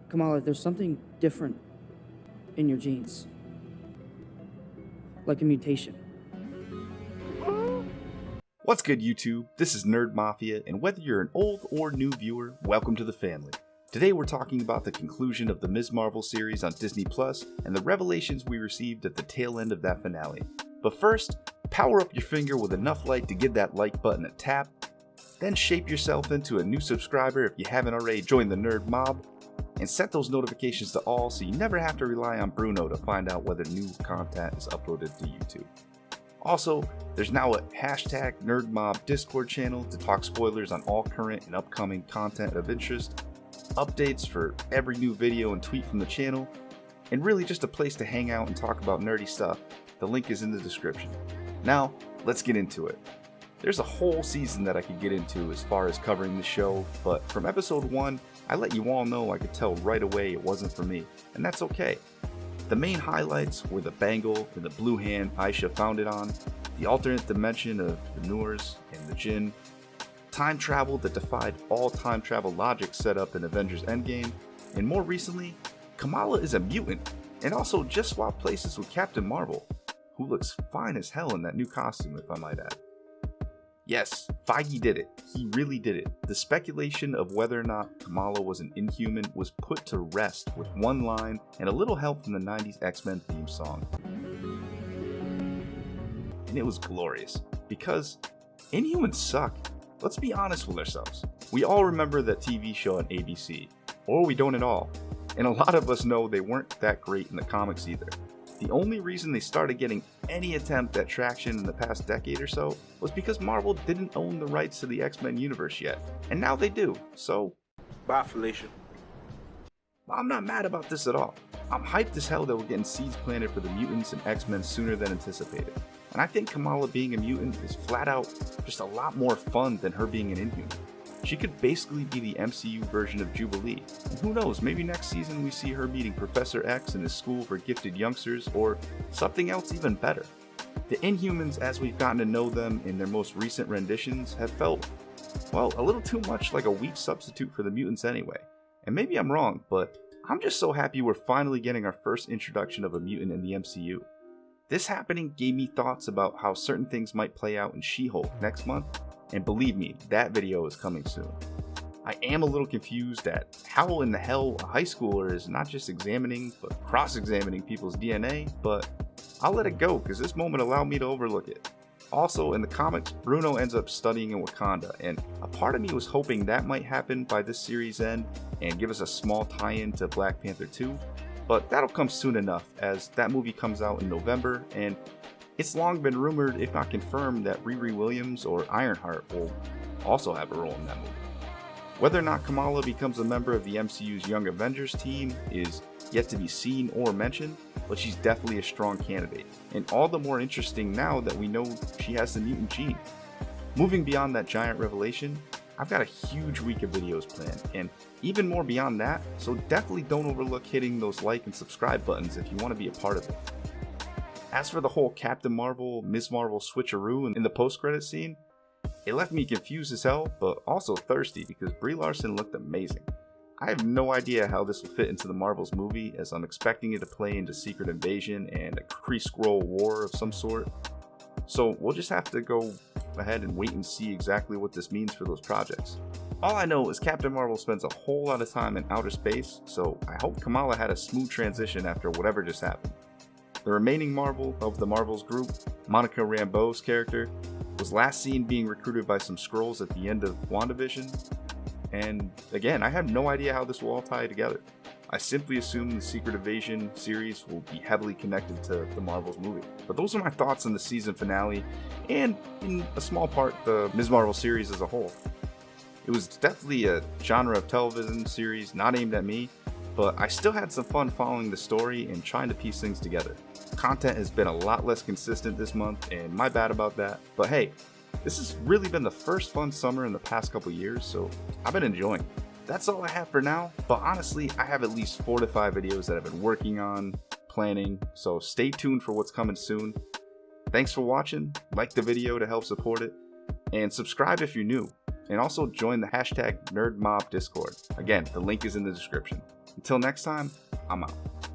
Kamala, there's something different in your genes. Like a mutation. What's good, YouTube? This is Nerd Mafia, and whether you're an old or new viewer, welcome to the family. Today we're talking about the conclusion of the Ms. Marvel series on Disney Plus and the revelations we received at the tail end of that finale. But first, power up your finger with enough light to give that like button a tap, then shape yourself into a new subscriber if you haven't already joined the Nerd Mob, and set those notifications to all so you never have to rely on Bruno to find out whether new content is uploaded to YouTube. Also, there's now a hashtag NerdMob Discord channel to talk spoilers on all current and upcoming content of interest, updates for every new video and tweet from the channel, and really just a place to hang out and talk about nerdy stuff. The link is in the description. Now, let's get into it. There's a whole season that I could get into as far as covering the show, but from episode 1, I let you all know I could tell right away it wasn't for me, and that's okay. The main highlights were the bangle and the blue hand Aisha found it on, the alternate dimension of the Noors and the Jinn, time travel that defied all time travel logic set up in Avengers Endgame, and more recently, Kamala is a mutant, and also just swapped places with Captain Marvel, who looks fine as hell in that new costume if I might add. Yes, Feige did it. He really did it. The speculation of whether or not Kamala was an Inhuman was put to rest with one line and a little help from the 90s X-Men theme song. And it was glorious, because Inhumans suck. Let's be honest with ourselves. We all remember that TV show on ABC, or we don't at all. And a lot of us know they weren't that great in the comics either. The only reason they started getting any attempt at traction in the past decade or so was because Marvel didn't own the rights to the X-Men universe yet, and now they do, so... Bye, Felicia. I'm not mad about this at all. I'm hyped as hell that we're getting seeds planted for the mutants and X-Men sooner than anticipated. And I think Kamala being a mutant is flat out just a lot more fun than her being an Inhuman. She could basically be the MCU version of Jubilee, and who knows, maybe next season we see her meeting Professor X in his school for gifted youngsters, or something else even better. The Inhumans, as we've gotten to know them in their most recent renditions, have felt, well, a little too much like a weak substitute for the mutants anyway. And maybe I'm wrong, but I'm just so happy we're finally getting our first introduction of a mutant in the MCU. This happening gave me thoughts about how certain things might play out in She-Hulk next month, and believe me, that video is coming soon. I am a little confused at how in the hell a high schooler is not just examining, but cross-examining people's DNA, but I'll let it go because this moment allowed me to overlook it. Also, in the comics, Bruno ends up studying in Wakanda, and a part of me was hoping that might happen by this series' end and give us a small tie-in to Black Panther 2, but that'll come soon enough as that movie comes out in November, and it's long been rumored, if not confirmed, that Riri Williams or Ironheart will also have a role in that movie. Whether or not Kamala becomes a member of the MCU's Young Avengers team is yet to be seen or mentioned, but she's definitely a strong candidate, and all the more interesting now that we know she has the mutant gene. Moving beyond that giant revelation, I've got a huge week of videos planned, and even more beyond that, so definitely don't overlook hitting those like and subscribe buttons if you want to be a part of it. As for the whole Captain Marvel, Ms. Marvel switcheroo in the post-credit scene, it left me confused as hell, but also thirsty because Brie Larson looked amazing. I have no idea how this will fit into the Marvel's movie, as I'm expecting it to play into Secret Invasion and a Kree-Skrull war of some sort. So we'll just have to go ahead and wait and see exactly what this means for those projects. All I know is Captain Marvel spends a whole lot of time in outer space, so I hope Kamala had a smooth transition after whatever just happened. The remaining Marvel of the Marvels group, Monica Rambeau's character, was last seen being recruited by some Skrulls at the end of WandaVision, and again, I have no idea how this will all tie together. I simply assume the Secret Invasion series will be heavily connected to the Marvels movie. But those are my thoughts on the season finale, and in a small part, the Ms. Marvel series as a whole. It was definitely a genre of television series not aimed at me, but I still had some fun following the story and trying to piece things together. Content has been a lot less consistent this month, and my bad about that, but hey, this has really been the first fun summer in the past couple years, so I've been enjoying it. That's all I have for now, but honestly, I have at least 4 to 5 videos that I've been working on, planning, so stay tuned for what's coming soon. Thanks for watching, like the video to help support it, and subscribe if you're new. and also join the hashtag NerdMob Discord. Again, the link is in the description. Until next time, I'm out.